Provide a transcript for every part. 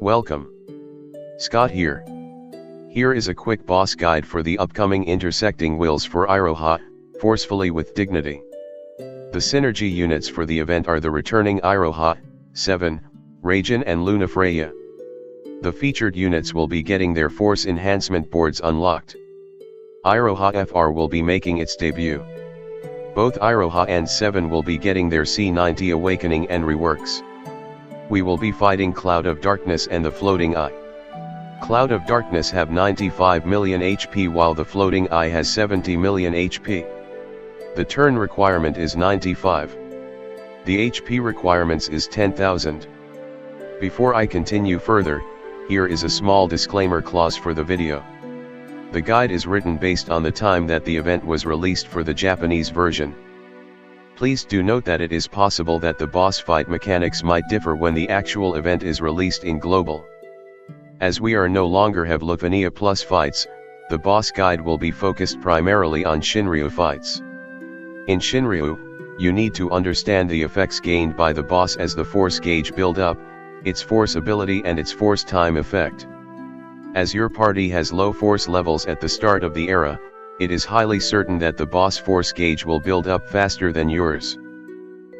Welcome. Scott here. Here is a quick boss guide for the upcoming Intersecting wills for Iroha, Forcefully with Dignity. The synergy units for the event are the returning Iroha, 7, Raijin and Lunafreya. The featured units will be getting their force enhancement boards unlocked. Iroha FR will be making its debut. Both Iroha and 7 will be getting their C90 awakening and reworks. We will be fighting Cloud of Darkness and the Floating Eye. Cloud of Darkness have 95 million HP while the Floating Eye has 70 million HP. The turn requirement is 95. The HP requirements is 10,000. Before I continue further, here is a small disclaimer clause for the video. The guide is written based on the time that the event was released for the Japanese version. Please do note that it is possible that the boss fight mechanics might differ when the actual event is released in global. As we are no longer have Lunafreya plus fights, the boss guide will be focused primarily on SHINRYU fights. In SHINRYU, you need to understand the effects gained by the boss as the force gauge build up, its force ability and its force time effect. As your party has low force levels at the start of the era, it is highly certain that the boss force gauge will build up faster than yours.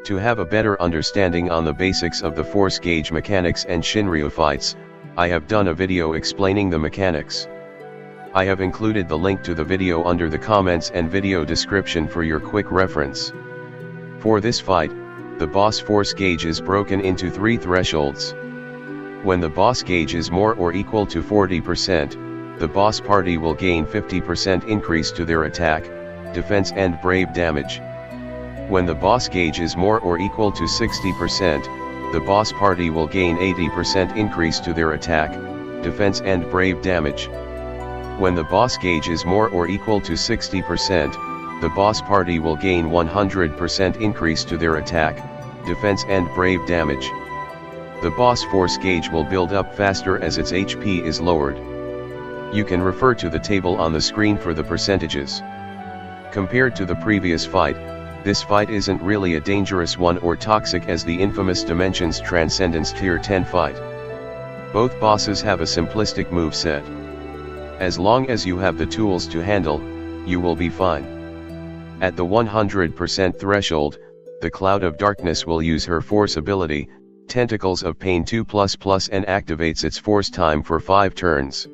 To have a better understanding on the basics of the force gauge mechanics and SHINRYU fights, I have done a video explaining the mechanics. I have included the link to the video under the comments and video description for your quick reference. For this fight, the boss force gauge is broken into 3 thresholds. When the boss gauge is more or equal to 40%, the boss party will gain 50% increase to their attack, defense and brave damage. When the boss gauge is more or equal to 60%, the boss party will gain 80% increase to their attack, defense and brave damage. When the boss gauge is more or equal to 60%, the boss party will gain 100% increase to their attack, defense and brave damage. The boss force gauge will build up faster as its HP is lowered. You can refer to the table on the screen for the percentages. Compared to the previous fight, this fight isn't really a dangerous one or toxic as the infamous Dimensions Transcendence Tier 10 fight. Both bosses have a simplistic move set. As long as you have the tools to handle, you will be fine. At the 100% threshold, the Cloud of Darkness will use her force ability, Tentacles of Pain 2++ and activates its force time for 5 turns.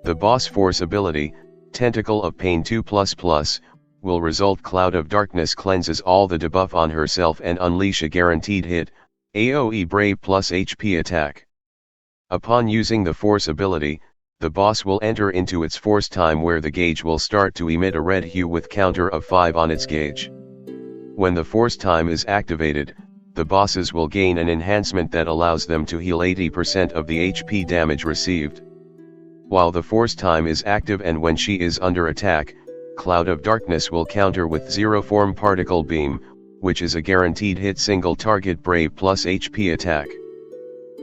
The boss force ability, Tentacle of Pain 2++, will result Cloud of Darkness cleanses all the debuff on herself and unleash a guaranteed hit, AoE Brave plus HP attack. Upon using the force ability, the boss will enter into its force time where the gauge will start to emit a red hue with counter of 5 on its gauge. When the force time is activated, the bosses will gain an enhancement that allows them to heal 80% of the HP damage received. While the force time is active and when she is under attack, Cloud of Darkness will counter with Zero Form Particle Beam, which is a guaranteed hit single target Brave plus HP attack.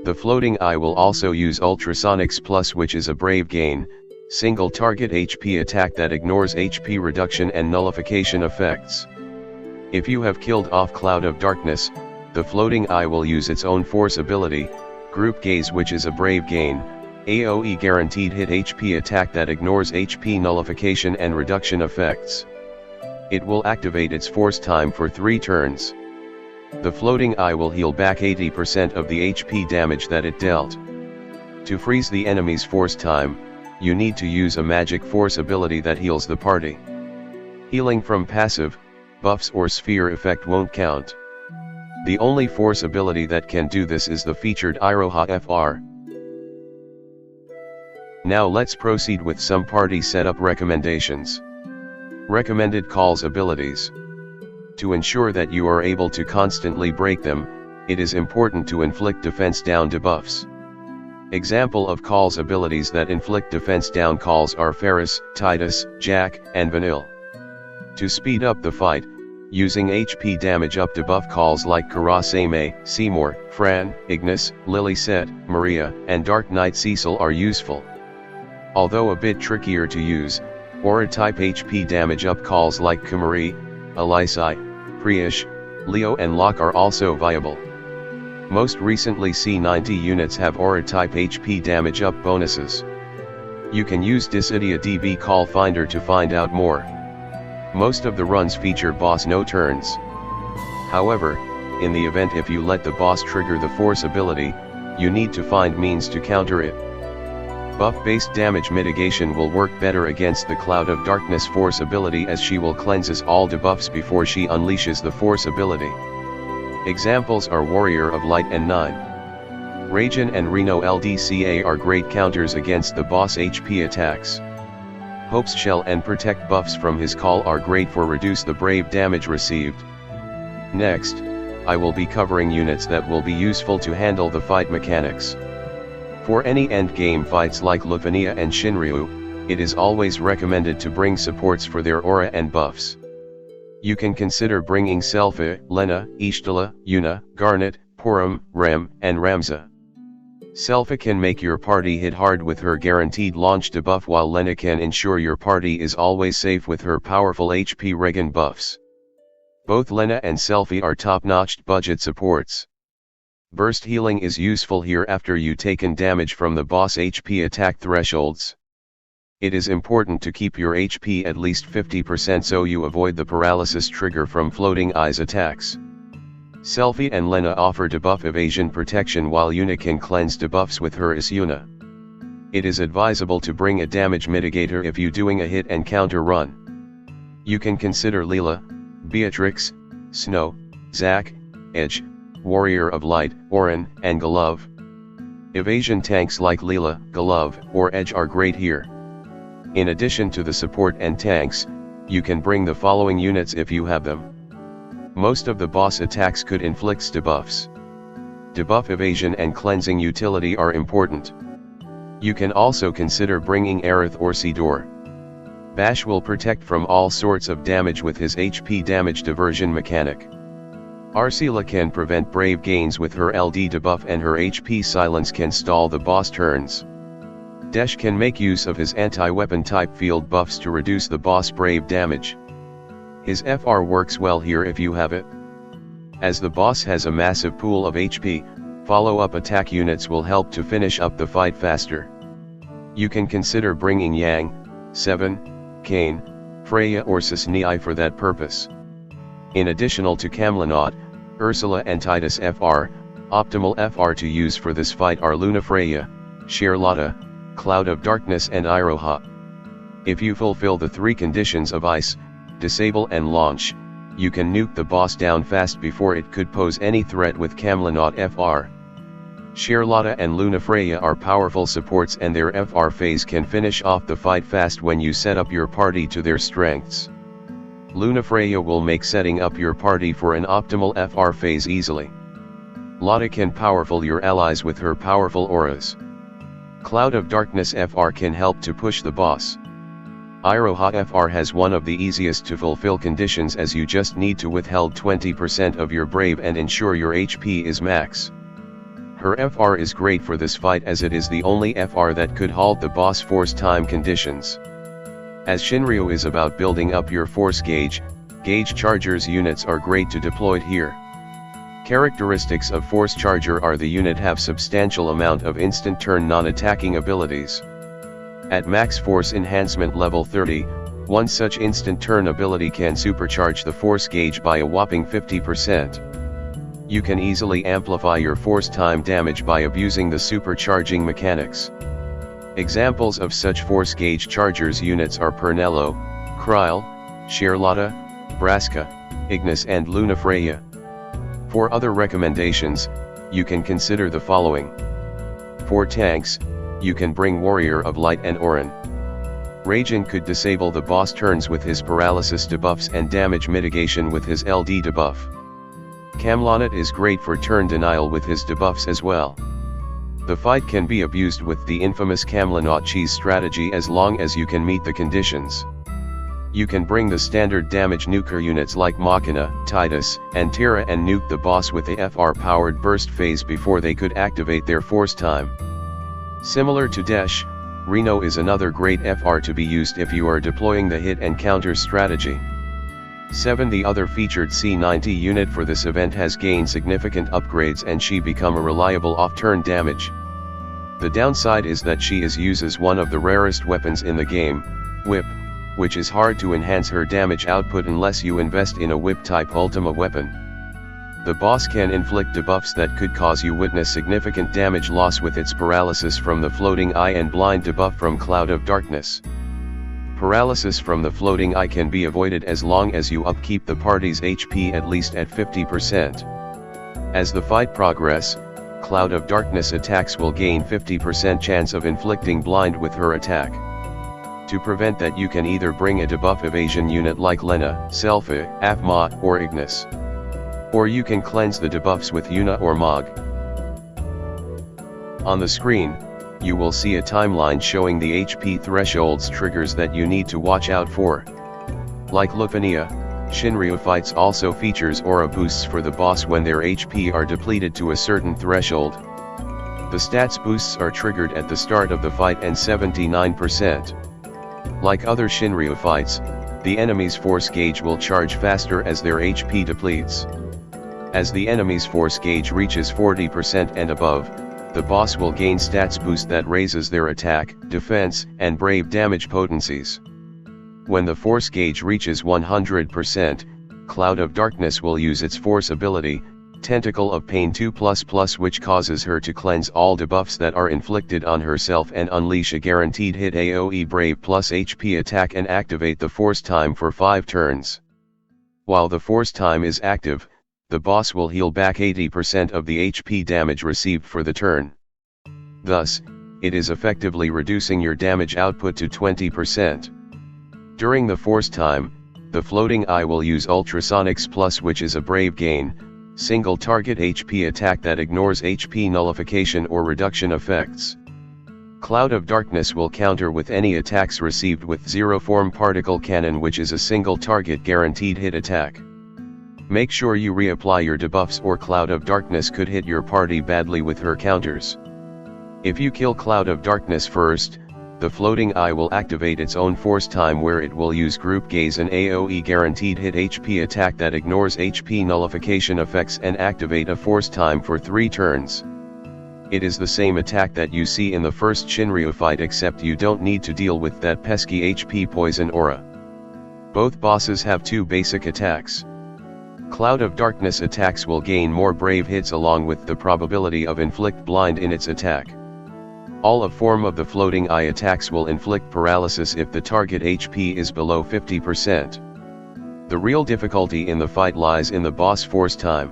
The Floating Eye will also use Ultrasonics Plus, which is a Brave gain, single target HP attack that ignores HP reduction and nullification effects. If you have killed off Cloud of Darkness, the Floating Eye will use its own force ability, Group Gaze, which is a Brave gain, AoE guaranteed hit HP attack that ignores HP nullification and reduction effects. It will activate its force time for 3 turns. The Floating Eye will heal back 80% of the HP damage that it dealt. To freeze the enemy's force time, you need to use a magic force ability that heals the party. Healing from passive, buffs or sphere effect won't count. The only force ability that can do this is the featured Iroha FR. Now let's proceed with some party setup recommendations. Recommended calls abilities. To ensure that you are able to constantly break them, it is important to inflict defense down debuffs. Example of calls abilities that inflict defense down calls are Ferris, Titus, Jack, and Vanille. To speed up the fight, using HP damage up debuff calls like Karasame, Seymour, Fran, Ignis, Lily-Set, Maria, and Dark Knight Cecil are useful. Although a bit trickier to use, Aura type HP damage up calls like Kumari, Alisai, Priyash, Leo and Locke are also viable. Most recently C90 units have aura type HP damage up bonuses. You can use Dissidia DB call finder to find out more. Most of the runs feature boss no turns. However, in the event if you let the boss trigger the force ability, you need to find means to counter it. Buff-based damage mitigation will work better against the Cloud of Darkness force ability, as she will cleanses all debuffs before she unleashes the force ability. Examples are Warrior of Light and 9. Raijin and Reno LDCA are great counters against the boss HP attacks. Hope's Shell and Protect buffs from his call are great for reduce the brave damage received. Next, I will be covering units that will be useful to handle the fight mechanics. For any endgame fights like Lunafreya and SHINRYU, it is always recommended to bring supports for their aura and buffs. You can consider bringing Selphie, Lena, Ishtala, Yuna, Garnet, Purim, Rem, and Ramza. Selphie can make your party hit hard with her guaranteed launch debuff, while Lena can ensure your party is always safe with her powerful HP regen buffs. Both Lena and Selphie are top-notch budget supports. Burst healing is useful here after you taken damage from the boss HP attack thresholds. It is important to keep your HP at least 50% so you avoid the paralysis trigger from floating eyes attacks. Selphie and Lena offer debuff evasion protection, while Yuna can cleanse debuffs with her is Yuna. It is advisable to bring a damage mitigator if you doing a hit and counter run. You can consider Leela, Beatrix, Snow, Zack, Edge, Warrior of Light, Orin, and Golov. Evasion tanks like Leela, Golov, or Edge are great here. In addition to the support and tanks, you can bring the following units if you have them. Most of the boss attacks could inflict debuffs. Debuff evasion and cleansing utility are important. You can also consider bringing Aerith or Sidor. Bash will protect from all sorts of damage with his HP damage diversion mechanic. Arsila can prevent brave gains with her LD debuff, and her HP silence can stall the boss turns. Desch can make use of his anti-weapon type field buffs to reduce the boss brave damage. His FR works well here if you have it. As the boss has a massive pool of HP, follow-up attack units will help to finish up the fight faster. You can consider bringing Yang, Seven, Kane, Freya or Cisnei for that purpose. In addition to Camlanot, Ursula and Titus FR, optimal FR to use for this fight are Lunafreya, Charlotta, Cloud of Darkness and Iroha. If you fulfill the 3 conditions of Ice, Disable and Launch, you can nuke the boss down fast before it could pose any threat with Camlanot FR. Charlotta and Lunafreya are powerful supports, and their FR phase can finish off the fight fast when you set up your party to their strengths. Lunafreya will make setting up your party for an optimal FR phase easily. Lotta can powerful your allies with her powerful auras. Cloud of Darkness FR can help to push the boss. Iroha FR has one of the easiest to fulfill conditions, as you just need to withhold 20% of your brave and ensure your HP is max. Her FR is great for this fight, as it is the only FR that could halt the boss force time conditions. As SHINRYU is about building up your force gauge chargers units are great to deploy here. Characteristics of Force Charger are the unit have substantial amount of instant turn non-attacking abilities. At max force enhancement level 30, one such instant turn ability can supercharge the force gauge by a whopping 50%. You can easily amplify your force time damage by abusing the supercharging mechanics. Examples of such force gauge chargers units are Pernello, Kryle, Charlotta, Braska, Ignis and Lunafreya. For other recommendations, you can consider the following. For tanks, you can bring Warrior of Light and Orin. Raijin could disable the boss turns with his paralysis debuffs and damage mitigation with his LD debuff. Camlanot is great for turn denial with his debuffs as well. The fight can be abused with the infamous Camlanot cheese strategy as long as you can meet the conditions. You can bring the standard damage nuker units like Machina, Titus, and Terra and nuke the boss with a FR-powered burst phase before they could activate their force time. Similar to Desch, Reno is another great FR to be used if you are deploying the hit and counter strategy. 7. The other featured C90 unit for this event has gained significant upgrades and she become a reliable off-turn damage. The downside is that she uses one of the rarest weapons in the game, Whip, which is hard to enhance her damage output unless you invest in a Whip-type Ultima weapon. The boss can inflict debuffs that could cause you witness significant damage loss with its paralysis from the floating eye and blind debuff from Cloud of Darkness. Paralysis from the floating eye can be avoided as long as you upkeep the party's HP at least at 50%. As the fight progresses, Cloud of Darkness attacks will gain 50% chance of inflicting blind with her attack. To prevent that, you can either bring a debuff evasion unit like Lena, Selphie, Afma, or Ignis. Or you can cleanse the debuffs with Yuna or Mog. On the screen, you will see a timeline showing the HP thresholds triggers that you need to watch out for. Like Lunafreya, SHINRYU fights also features aura boosts for the boss when their HP are depleted to a certain threshold. The stats boosts are triggered at the start of the fight and 79%. Like other SHINRYU fights, the enemy's force gauge will charge faster as their HP depletes. As the enemy's force gauge reaches 40% and above, the boss will gain stats boost that raises their attack, defense, and brave damage potencies. When the force gauge reaches 100%, Cloud of Darkness will use its force ability, Tentacle of Pain 2++, which causes her to cleanse all debuffs that are inflicted on herself and unleash a guaranteed hit AoE Brave plus HP attack and activate the force time for 5 turns. While the force time is active, the boss will heal back 80% of the HP damage received for the turn. Thus, it is effectively reducing your damage output to 20%. During the force time, the floating eye will use Ultrasonics Plus, which is a brave gain, single target HP attack that ignores HP nullification or reduction effects. Cloud of Darkness will counter with any attacks received with Zero Form Particle Cannon, which is a single target guaranteed hit attack. Make sure you reapply your debuffs or Cloud of Darkness could hit your party badly with her counters. If you kill Cloud of Darkness first, the floating eye will activate its own force time where it will use Group Gaze, an AoE guaranteed hit HP attack that ignores HP nullification effects, and activate a force time for 3 turns. It is the same attack that you see in the first SHINRYU fight, except you don't need to deal with that pesky HP poison aura. Both bosses have 2 basic attacks. Cloud of Darkness attacks will gain more brave hits along with the probability of inflict blind in its attack. All of form of the floating eye attacks will inflict paralysis if the target HP is below 50%. The real difficulty in the fight lies in the boss force time.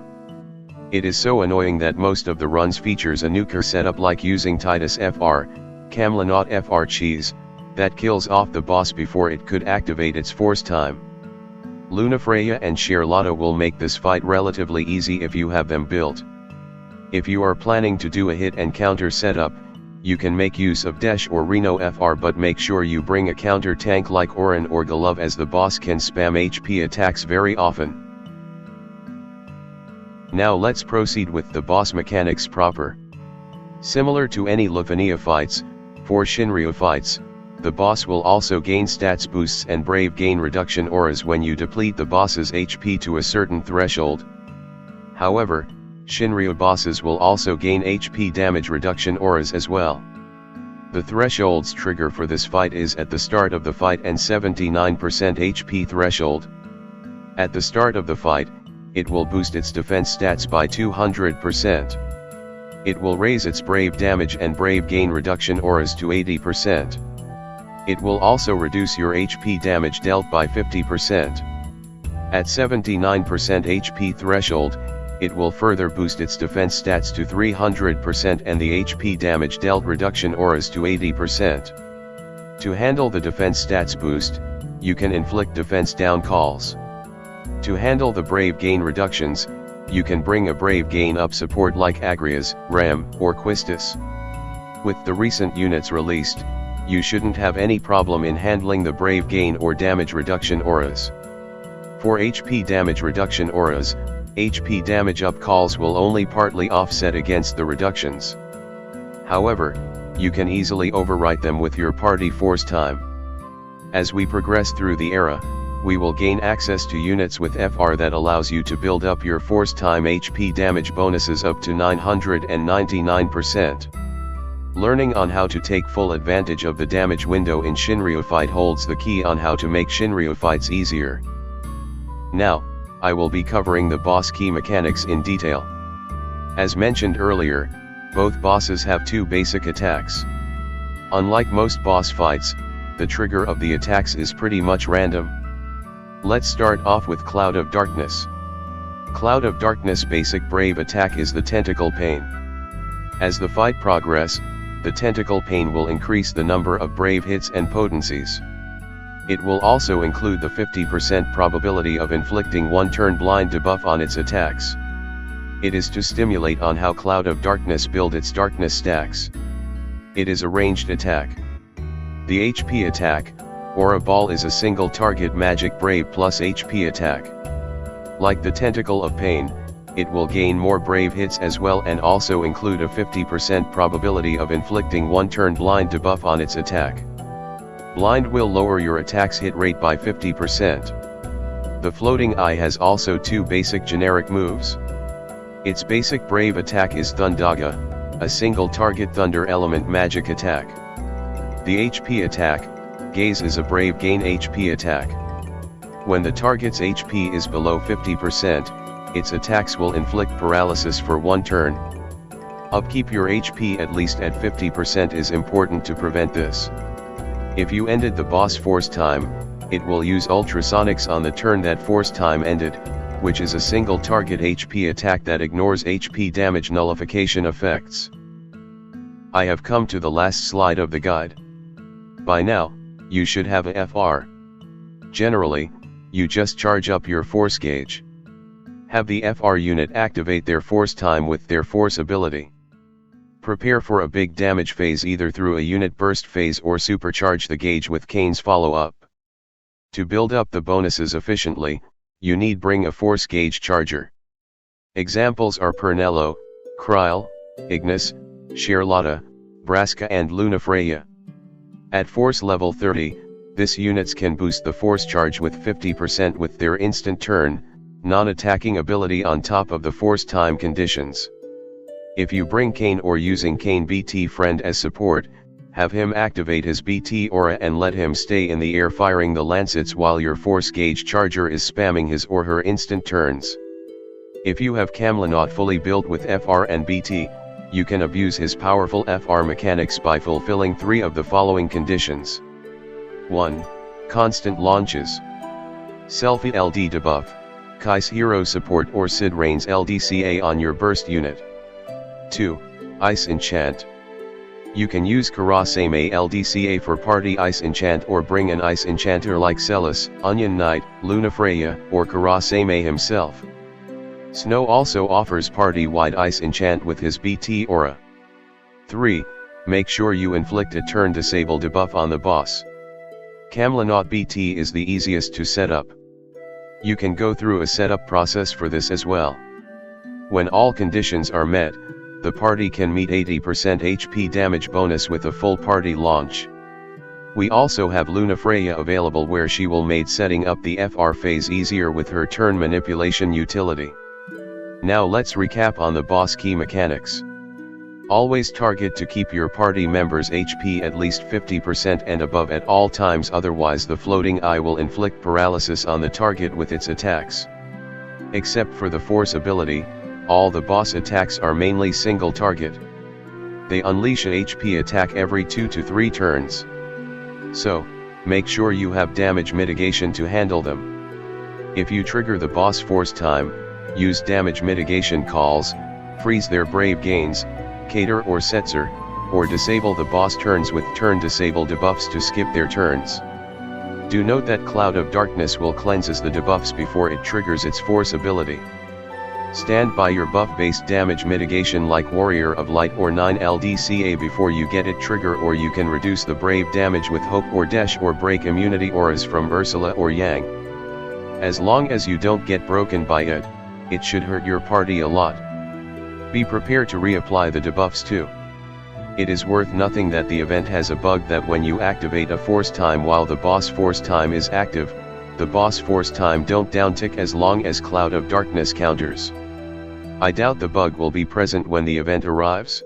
It is so annoying that most of the runs features a nuker setup like using Titus FR, Camlanot FR cheese, that kills off the boss before it could activate its force time. Lunafreya and Charlotta will make this fight relatively easy if you have them built. If you are planning to do a hit and counter setup, you can make use of Desch or Reno FR, but make sure you bring a counter tank like Orin or Golov, as the boss can spam HP attacks very often. Now let's proceed with the boss mechanics proper. Similar to any Lunafreya fights, for SHINRYU fights, the boss will also gain stats boosts and brave gain reduction auras when you deplete the boss's HP to a certain threshold. However, SHINRYU bosses will also gain HP damage reduction auras as well. The thresholds trigger for this fight is at the start of the fight and 79% HP threshold. At the start of the fight, it will boost its defense stats by 200%. It will raise its brave damage and brave gain reduction auras to 80%. It will also reduce your HP damage dealt by 50%. At 79% HP threshold, it will further boost its defense stats to 300% and the HP damage dealt reduction auras to 80%. To handle the defense stats boost, you can inflict defense down calls. To handle the brave gain reductions, you can bring a brave gain up support like Agrias, Ram, or Quistis. With the recent units released, you shouldn't have any problem in handling the brave gain or damage reduction auras. For HP damage reduction auras, HP damage up calls will only partly offset against the reductions. However, you can easily overwrite them with your party force time. As we progress through the era, we will gain access to units with FR that allows you to build up your force time HP damage bonuses up to 999%. Learning on how to take full advantage of the damage window in Shinryu fight holds the key on how to make Shinryu fights easier. Now, I will be covering the boss key mechanics in detail. As mentioned earlier, both bosses have two basic attacks. Unlike most boss fights, the trigger of the attacks is pretty much random. Let's start off with Cloud of Darkness. Cloud of Darkness basic brave attack is the Tentacle Pain. As the fight progresses, the Tentacle Pain will increase the number of brave hits and potencies. It will also include the 50% probability of inflicting one turn blind debuff on its attacks. It is to stimulate on how Cloud of Darkness build its darkness stacks. It is a ranged attack. The HP attack, Aura Ball, is a single target magic brave plus HP attack. Like the Tentacle of Pain, it will gain more brave hits as well and also include a 50% probability of inflicting one turn blind debuff on its attack. Blind will lower your attack's hit rate by 50%. The Floating Eye has also two basic generic moves. Its basic brave attack is Thundaga, a single target thunder element magic attack. The HP attack, Gaze, is a brave gain HP attack. When the target's HP is below 50%, its attacks will inflict paralysis for one turn. Upkeep your HP at least at 50% is important to prevent this. If you ended the boss force time, it will use ultrasonics on the turn that force time ended, which is a single target HP attack that ignores HP damage nullification effects. I have come to the last slide of the guide. By now, you should have a FR. Generally, you just charge up your force gauge. Have the FR unit activate their force time with their force ability. Prepare for a big damage phase either through a unit burst phase or supercharge the gauge with Kane's follow-up. To build up the bonuses efficiently, you need bring a force gauge charger. Examples are Pernello, Kryle, Ignis, Charlotta, Braska and Lunafreya. At force level 30, this units can boost the force charge with 50% with their instant turn, non-attacking ability on top of the force time conditions. If you bring Kane or using Kane BT friend as support, have him activate his BT aura and let him stay in the air firing the lancets while your force gauge charger is spamming his or her instant turns. If you have Camlanot fully built with FR and BT, you can abuse his powerful FR mechanics by fulfilling three of the following conditions. 1. Constant launches. Selfie LD debuff, Kai's hero support or Sid Rain's LDCA on your burst unit. 2. Ice enchant. You can use Karasame LDCA for party ice enchant or bring an ice enchanter like Celis, Onion Knight, Lunafreya, or Karasame himself. Snow also offers party-wide ice enchant with his BT aura. 3. Make sure you inflict a turn disable debuff on the boss. Camlanot BT is the easiest to set up. You can go through a setup process for this as well. When all conditions are met, the party can meet 80% HP damage bonus with a full party launch. We also have Lunafreya available where she will make setting up the FR phase easier with her turn manipulation utility. Now let's recap on the boss key mechanics. Always target to keep your party members' HP at least 50% and above at all times, otherwise the Floating Eye will inflict paralysis on the target with its attacks. Except for the force ability, all the boss attacks are mainly single target. They unleash a HP attack every 2 to 3 turns. So, make sure you have damage mitigation to handle them. If you trigger the boss force time, use damage mitigation calls, freeze their brave gains, cater or setzer, or disable the boss turns with turn disable debuffs to skip their turns. Do note that Cloud of Darkness will cleanses the debuffs before it triggers its force ability. Stand by your buff-based damage mitigation like Warrior of Light or 9 LDCA before you get it trigger, or you can reduce the brave damage with Hope or Desch or break immunity auras from Ursula or Yang. As long as you don't get broken by it, it should hurt your party a lot. Be prepared to reapply the debuffs too. It is worth noting that the event has a bug that when you activate a force time while the boss force time is active, the boss force time don't downtick as long as Cloud of Darkness counters. I doubt the bug will be present when the event arrives.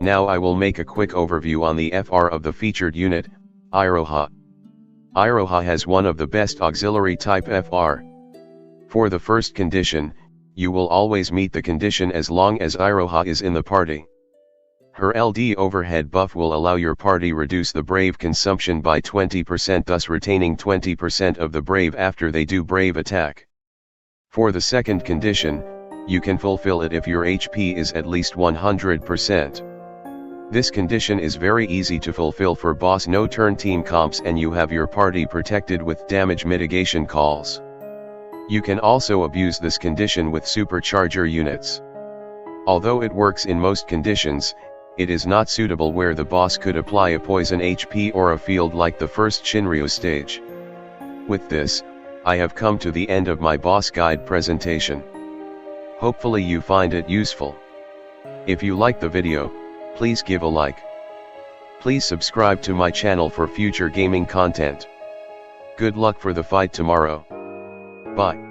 Now I will make a quick overview on the FR of the featured unit, Iroha. Iroha has one of the best auxiliary type FR. For the first condition, you will always meet the condition as long as Iroha is in the party. Her LD overhead buff will allow your party reduce the brave consumption by 20%, thus retaining 20% of the brave after they do brave attack. For the second condition, you can fulfill it if your HP is at least 100%. This condition is very easy to fulfill for boss no turn team comps and you have your party protected with damage mitigation calls. You can also abuse this condition with supercharger units. Although it works in most conditions, it is not suitable where the boss could apply a poison HP or a field like the first Shinryu stage. With this, I have come to the end of my boss guide presentation. Hopefully you find it useful. If you like the video, please give a like. Please subscribe to my channel for future gaming content. Good luck for the fight tomorrow. Bye.